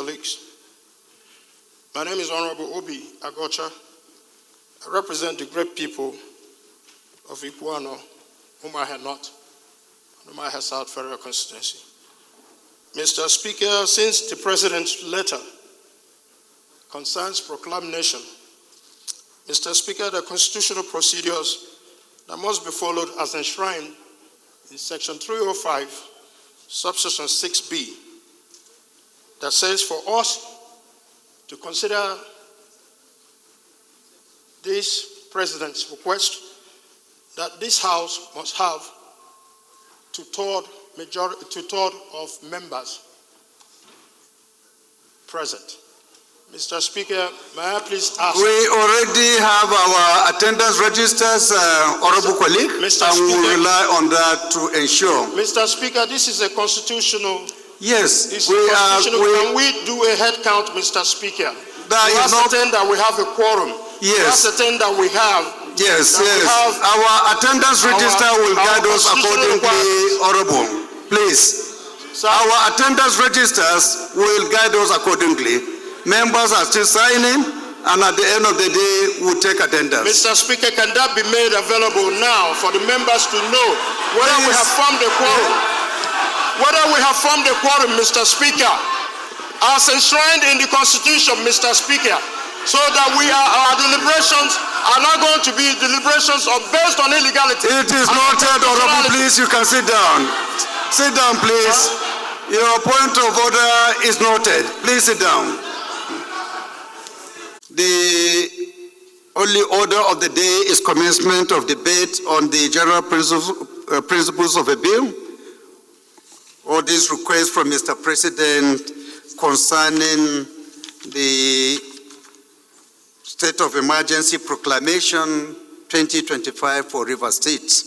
colleagues. My name is Honorable Obi Agocha. I represent the great people of Iguano, Umuahia North, and Umuahia South Federal Constituency. Mr. Speaker, since the President's letter concerns proclamation, Mr. Speaker, the constitutional procedures that must be followed as enshrined in Section 305, subsection 6B, that says for us to consider this President's request that this House must have two-thirds of members present. Mr. Speaker, may I please ask... We already have our attendance registers, Honorable colleague, Mr. and we Speaker, will rely on that to ensure. Mr. Speaker, this is a constitutional... Yes, Can we do a head count, Mr. Speaker? We ascertain that we have a quorum. Yes. We ascertain that we have... Yes, yes. Our attendance register will guide us accordingly, Honorable. Please. Sir, our attendance registers will guide us accordingly. Members are still signing, and at the end of the day, we'll take attendance. Mr. Speaker, can that be made available now for the members to know whether we have formed a quorum? Whether we have formed a quorum, Mr. Speaker, as enshrined in the Constitution, Mr. Speaker, so that our deliberations are not going to be deliberations based on illegality. It is noted, Honorable. Please, you can sit down. Sit down, please. Your point of order is noted. Please sit down. The only order of the day is commencement of debate on the general principles of a bill, or this request from Mr. President concerning the state of emergency proclamation 2025 for River State.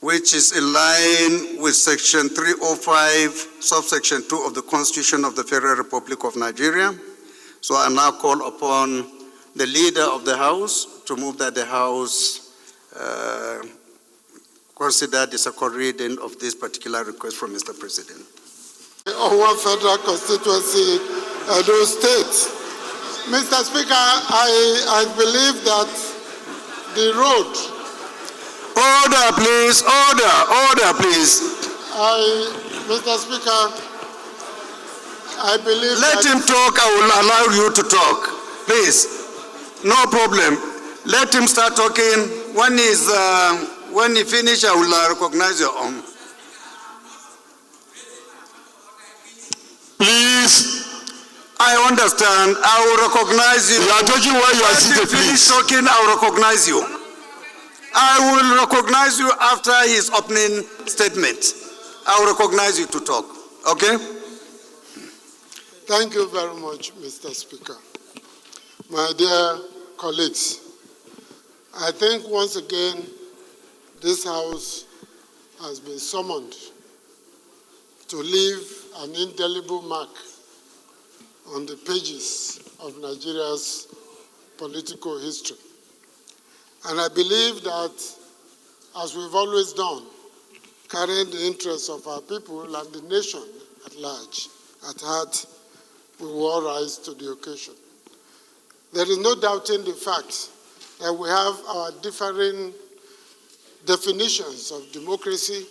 Which is in line with Section 305, subsection 2 of the Constitution of the Federal Republic of Nigeria. So I now call upon the leader of the House to move that the House consider the second reading of this particular request from Mr. President. On one federal constituency, Edo State. Mr. Speaker, I believe that the road... Order, please. Order, please. Mr. Speaker, I believe Let him talk. I will allow you to talk. Please. No problem. Let him start talking. When he finishes, I will recognize your own. Please. I understand. I will recognize you. You are talking while you are seated, please. Finish talking, I will recognize you. I will recognize you after his opening statement. I will recognize you to talk. Okay? Thank you very much, Mr. Speaker. My dear colleagues, I think once again this House has been summoned to leave an indelible mark on the pages of Nigeria's political history. And I believe that, as we've always done, carrying the interests of our people and the nation at large at heart, we will all rise to the occasion. There is no doubting the fact that we have our differing definitions of democracy,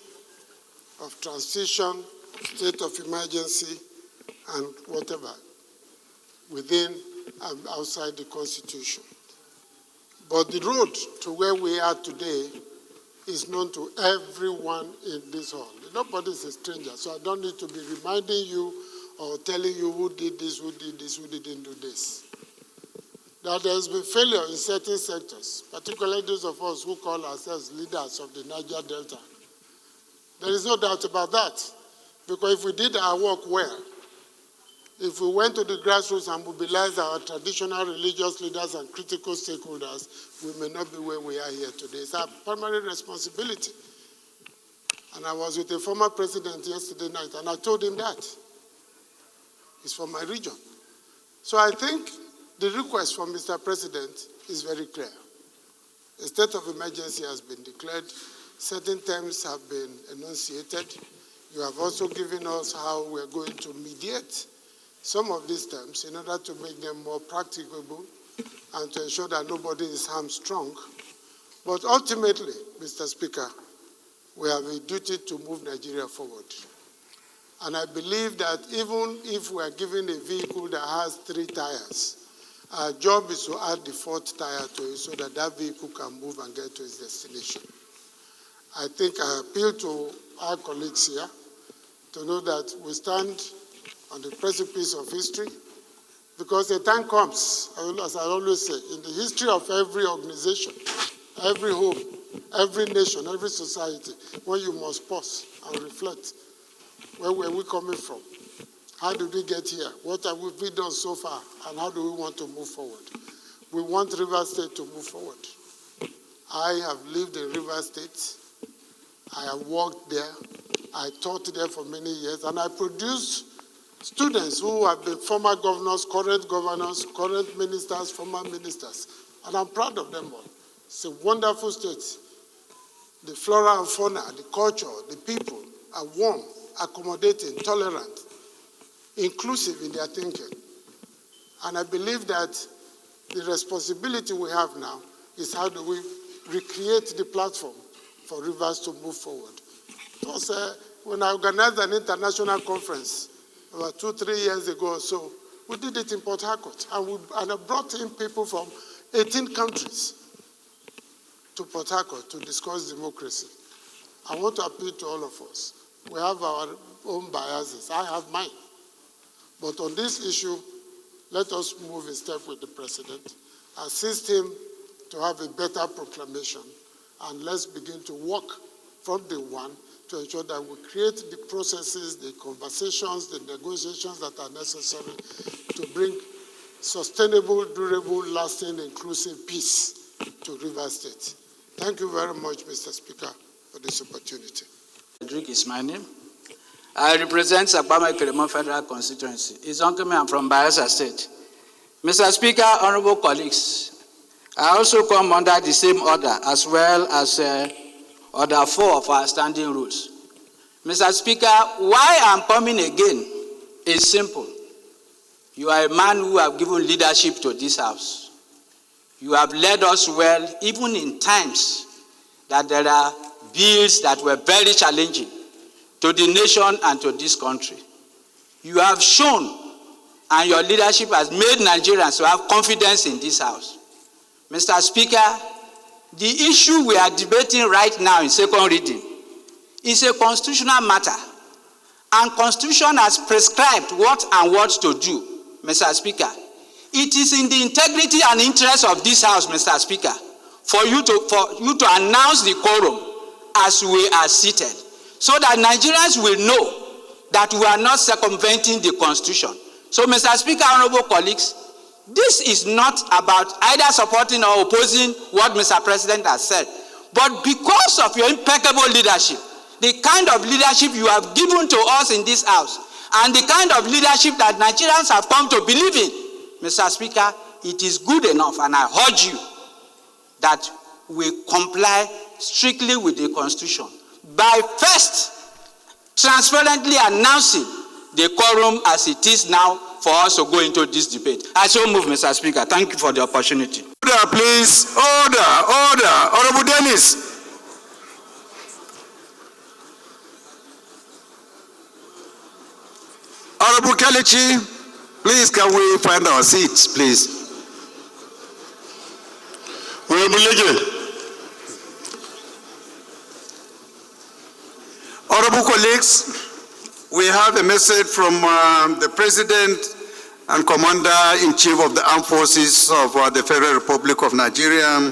of transition, state of emergency, and whatever, within and outside the Constitution. But the road to where we are today is known to everyone in this hall. Nobody is a stranger, so I don't need to be reminding you or telling you who did this, who didn't do this. That there has been failure in certain sectors, particularly those of us who call ourselves leaders of the Niger Delta. There is no doubt about that, because if we did our work well, if we went to the grassroots and mobilized our traditional religious leaders and critical stakeholders, we may not be where we are here today. It's our primary responsibility. And I was with a former president yesterday night, and I told him that. It's from my region. So I think the request from Mr. President is very clear. A state of emergency has been declared. Certain terms have been enunciated. You have also given us how we're going to mediate some of these terms in order to make them more practicable and to ensure that nobody is hamstrung. But ultimately, Mr. Speaker, we have a duty to move Nigeria forward. And I believe that even if we are given a vehicle that has 3 tires, our job is to add the 4th tire to it so that that vehicle can move and get to its destination. I think I appeal to our colleagues here to know that we stand on the precipice of history, because the time comes, as I always say, in the history of every organization, every home, every nation, every society, when you must pause and reflect. Where were we coming from? How did we get here? What have we done so far? And how do we want to move forward? We want Rivers State to move forward. I have lived in Rivers State. I have worked there. I taught there for many years. And I produced students who have been former governors, current ministers, former ministers. And I'm proud of them all. It's a wonderful state. The flora and fauna, the culture, the people are warm, accommodating, tolerant, inclusive in their thinking. And I believe that the responsibility we have now is how do we recreate the platform for Rivers to move forward. It was, when I organized an international conference about 2-3 years ago or so, we did it in Port Harcourt, and I brought in people from 18 countries to Port Harcourt to discuss democracy. I want to appeal to all of us. We have our own biases. I have mine. But on this issue, let us move in step with the President, assist him to have a better proclamation, and let's begin to work from day one to ensure that we create the processes, the conversations, the negotiations that are necessary to bring sustainable, durable, lasting, inclusive peace to Rivers State. Thank you very much, Mr. Speaker, for this opportunity. Cedric is my name. I represent Sabama Keremo Federal Constituency. It's Uncle Me, I'm from Bayelsa State. Mr. Speaker, honorable colleagues, I also come under the same order as well as Order 4 of our standing rules. Mr. Speaker, why I'm coming again is simple. You are a man who have given leadership to this house. You have led us well, even in times that there are bills that were very challenging to the nation and to this country. You have shown, and your leadership has made Nigerians to have confidence in this house. Mr. Speaker, the issue we are debating right now in second reading is a constitutional matter, and Constitution has prescribed what to do, Mr. Speaker. It is in the integrity and interest of this house, Mr. Speaker, for you to announce the quorum as we are seated, so that Nigerians will know that we are not circumventing the Constitution. So, Mr. Speaker, honorable colleagues, this is not about either supporting or opposing what Mr. President has said, but because of your impeccable leadership, the kind of leadership you have given to us in this house, and the kind of leadership that Nigerians have come to believe in, Mr. Speaker, it is good enough, and I urge you that we comply strictly with the Constitution by first transparently announcing the quorum as it is now for us to go into this debate. I so move, Mr. Speaker. Thank you for the opportunity. Order, please. Order. Honorable Dennis. Honorable Kelechi, please can we find our seats, please? Honorable Lege. Honorable colleagues, we have a message from the President and Commander-in-Chief of the Armed Forces of the Federal Republic of Nigeria,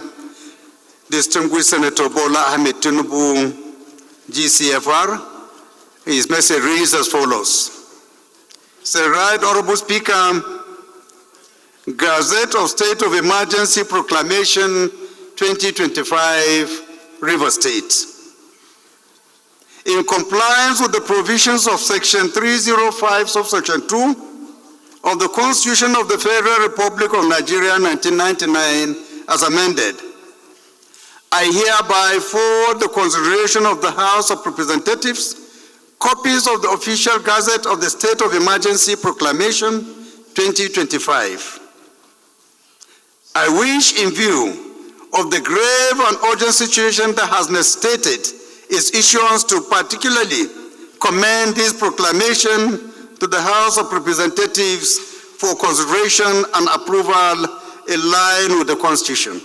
distinguished Senator Bola Ahmed Tinubu, GCFR. His message reads as follows. Say, right, Honorable Speaker, Gazette of State of Emergency Proclamation 2025, Rivers State. In compliance with the provisions of Section 305, subsection 2 of the Constitution of the Federal Republic of Nigeria, 1999, as amended, I hereby forward the consideration of the House of Representatives copies of the official Gazette of the State of Emergency Proclamation 2025. I wish, in view of the grave and urgent situation that has necessitated its issuance, to particularly commend this proclamation to the House of Representatives for consideration and approval in line with the Constitution.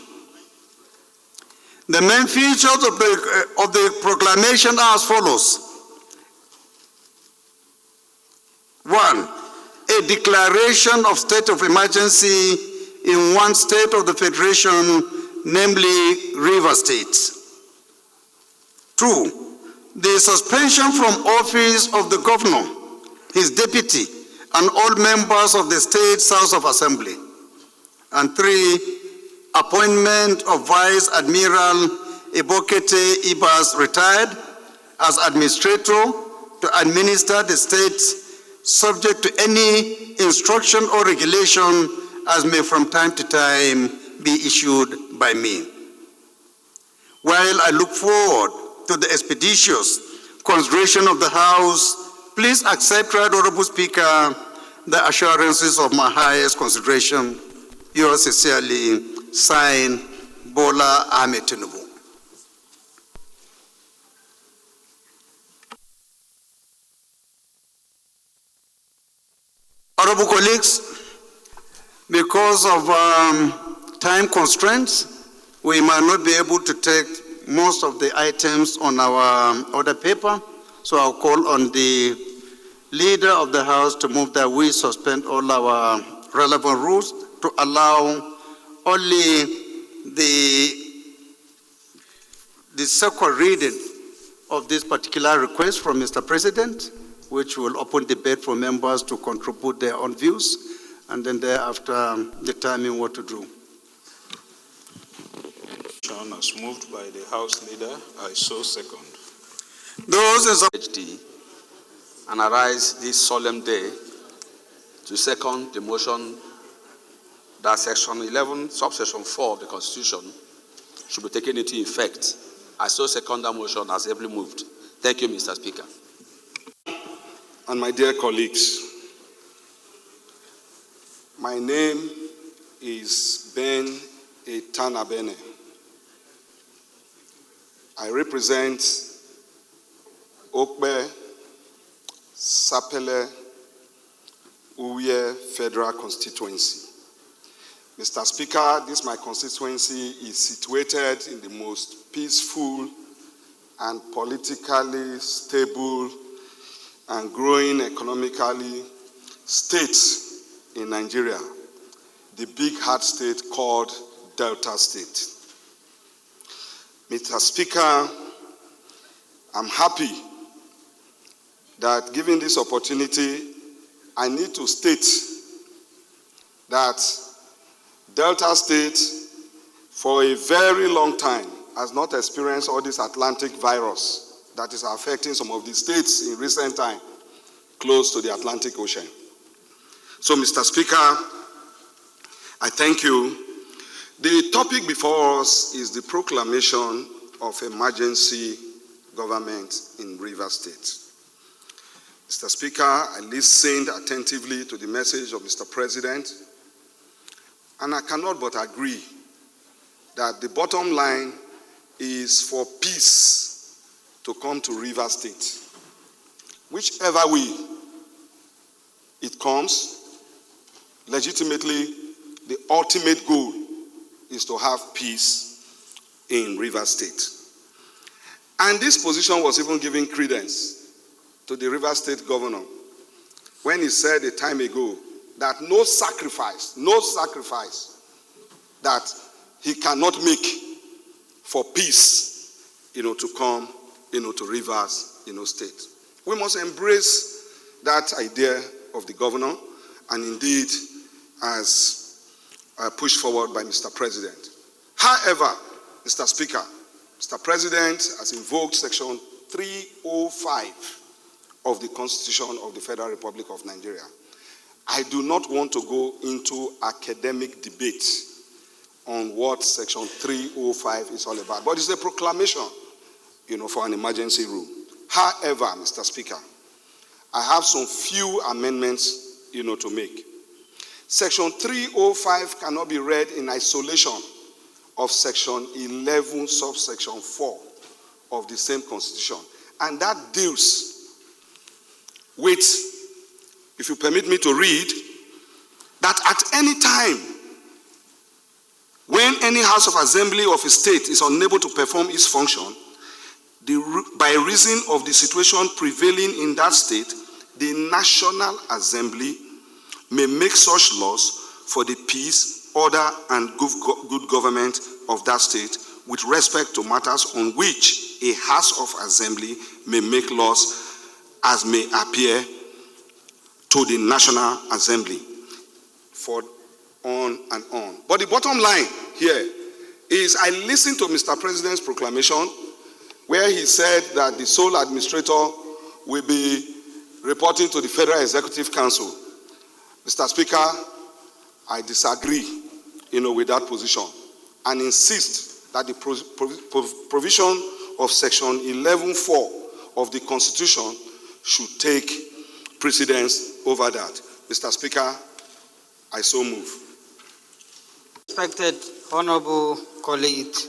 The main features of the proclamation are as follows. 1, a declaration of state of emergency in one state of the Federation, namely Rivers State. 2, the suspension from office of the governor, his deputy, and all members of the State House of Assembly. And 3, appointment of Vice Admiral Ibokete Ibas, retired, as administrator to administer the state, subject to any instruction or regulation as may from time to time be issued by me. While I look forward to the expeditious consideration of the House, please accept, Right Honorable Speaker, the assurances of my highest consideration. Yours sincerely, signed, Bola Ahmed Tinubu. Honorable colleagues, because of time constraints, we might not be able to take most of the items on our order paper, so I'll call on the Leader of the House to move that we suspend all our relevant rules to allow only the second reading of this particular request from Mr. President, which will open debate for members to contribute their own views, and then thereafter determine what to do. As moved by the House Leader, I so second. Those in HD, and arise this solemn day to second the motion that Section 11, Subsection 4 of the Constitution should be taken into effect. I so second that motion as ably moved. Thank you, Mr. Speaker. And my dear colleagues, my name is Ben Etanabene. I represent Okbe Sapele Uye Federal Constituency. Mr. Speaker, this my constituency is situated in the most peaceful and politically stable and growing economically state in Nigeria, the big hard state called Delta State. Mr. Speaker, I'm happy that given this opportunity, I need to state that Delta State, for a very long time, has not experienced all this Atlantic virus that is affecting some of the states in recent time, close to the Atlantic Ocean. So, Mr. Speaker, I thank you. The topic before us is the proclamation of emergency government in Rivers State. Mr. Speaker, I listened attentively to the message of Mr. President, and I cannot but agree that the bottom line is for peace to come to Rivers State. Whichever way it comes, legitimately, the ultimate goal is to have peace in Rivers State. And this position was even given credence to the Rivers State governor when he said a time ago that no sacrifice that he cannot make for peace, to come, to Rivers, State. We must embrace that idea of the governor, and indeed, as pushed forward by Mr. President. However, Mr. Speaker, Mr. President has invoked Section 305 of the Constitution of the Federal Republic of Nigeria. I do not want to go into academic debate on what Section 305 is all about. But it's a proclamation, for an emergency rule. However, Mr. Speaker, I have some few amendments, to make. Section 305 cannot be read in isolation of Section 11, subsection 4 of the same Constitution. And that deals with, if you permit me to read, that at any time when any House of Assembly of a state is unable to perform its function, by reason of the situation prevailing in that state, the National Assembly may make such laws for the peace, order, and good government of that state with respect to matters on which a House of Assembly may make laws as may appear to the National Assembly. For on and on. But the bottom line here is I listened to Mr. President's proclamation where he said that the sole administrator will be reporting to the Federal Executive Council. Mr. Speaker, I disagree, with that position and insist that the provision of Section 11.4 of the Constitution should take precedence over that. Mr. Speaker, I so move. Respected honorable colleagues,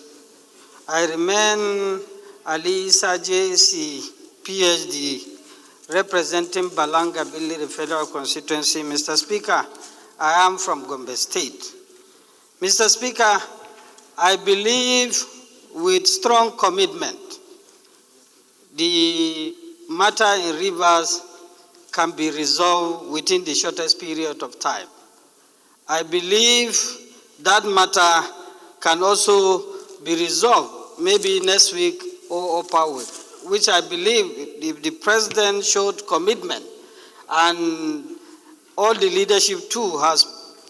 I remain Ali Isa JC, PhD, representing Balanga Billi, the Federal Constituency. Mr. Speaker, I am from Gombe State. Mr. Speaker, I believe with strong commitment the matter in Rivers can be resolved within the shortest period of time. I believe that matter can also be resolved maybe next week or upper week, which I believe if the president showed commitment and all the leadership too has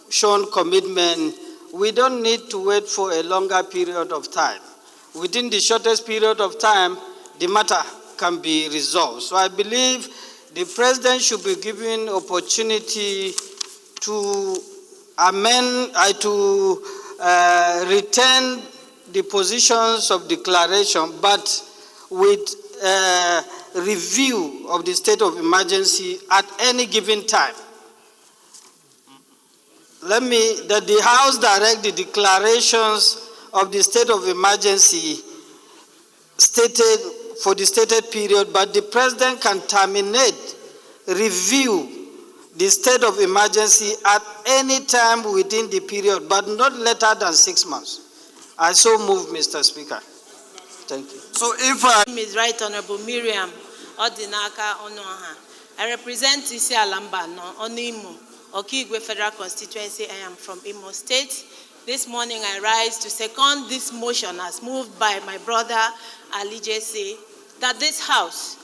shown commitment, we don't need to wait for a longer period of time. Within the shortest period of time, the matter can be resolved. So I believe the president should be given opportunity to amend, retain the positions of declaration, but with review of the state of emergency at any given time. That the House direct the declarations of the state of emergency stated for the stated period, but the president can terminate, review the state of emergency at any time within the period, but not later than 6 months. I so move, Mr. Speaker. Thank you. So if I... My name is Right Honorable Miriam Odinaka Onoha. I represent Isi Alamba Onimo, Okigwe Federal Constituency. I am from Imo State. This morning I rise to second this motion as moved by my brother Ali Jesse, that this House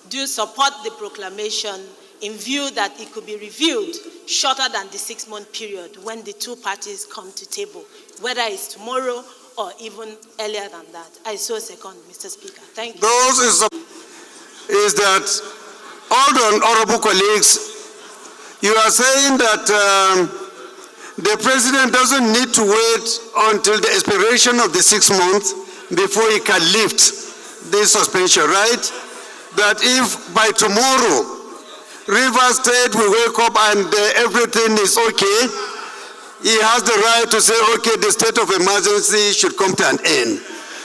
do support the proclamation in view that it could be reviewed shorter than the 6-month period when the two parties come to table, whether it's tomorrow or even earlier than that. I so second, Mr. Speaker. Thank you. Is that, hold on, honorable colleagues, you are saying that the president doesn't need to wait until the expiration of the 6 months before he can lift this suspension, right? That if by tomorrow Rivers State will wake up and everything is okay, he has the right to say, okay, the state of emergency should come to an end.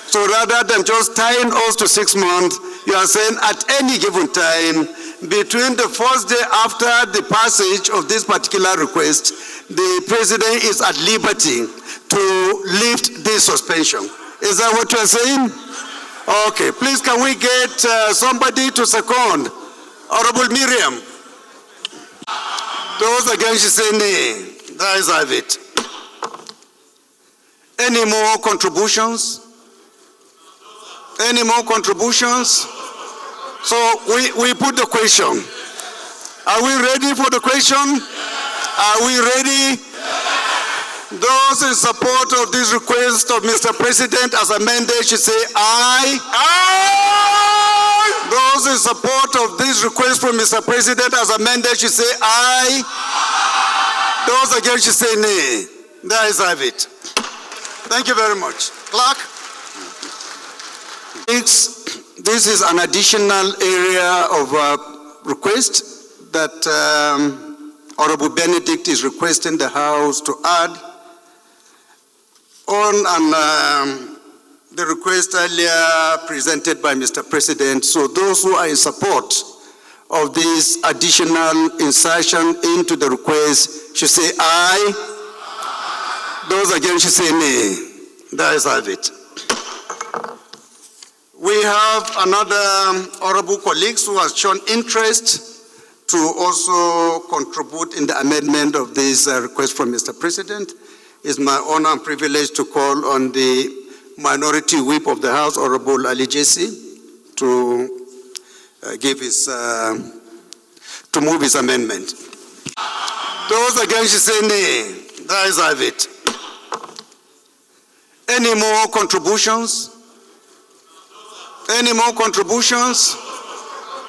So rather than just tying us to 6 months, you are saying at any given time, between the first day after the passage of this particular request, the president is at liberty to lift this suspension. Is that what you are saying? Okay, please can we get somebody to second? Honorable Miriam. Those against you say nay. That is have it. Any more contributions? Any more contributions? So we put the question. Are we ready for the question? Are we ready? Those in support of this request of Mr. President as amended should say aye. Aye. Those in support of this request from Mr. President as amended should say aye. Those against should say nay. There is have it. Thank you very much. Clerk? This is an additional area of request that Honorable Benedict is requesting the House to add on the request earlier presented by Mr. President. So those who are in support of this additional insertion into the request should say aye. Those against should say nay. That is have it. We have another honorable colleagues who has shown interest to also contribute in the amendment of this request from Mr. President. It's my honor and privilege to call on the Minority Whip of the House, Honorable Ali Jesse, to give his, to move his amendment. Those against should say nay. That is have it. Any more contributions? Any more contributions?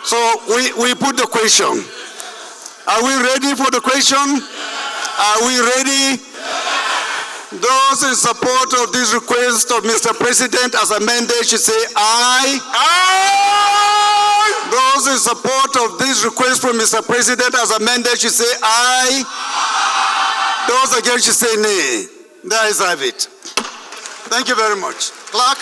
So we put the question. Are we ready for the question? Are we ready? Those in support of this request of Mr. President as amended should say aye. Aye. Those in support of this request from Mr. President as amended should say aye. Aye. Those against should say nay. There is have it. Thank you very much. Clerk?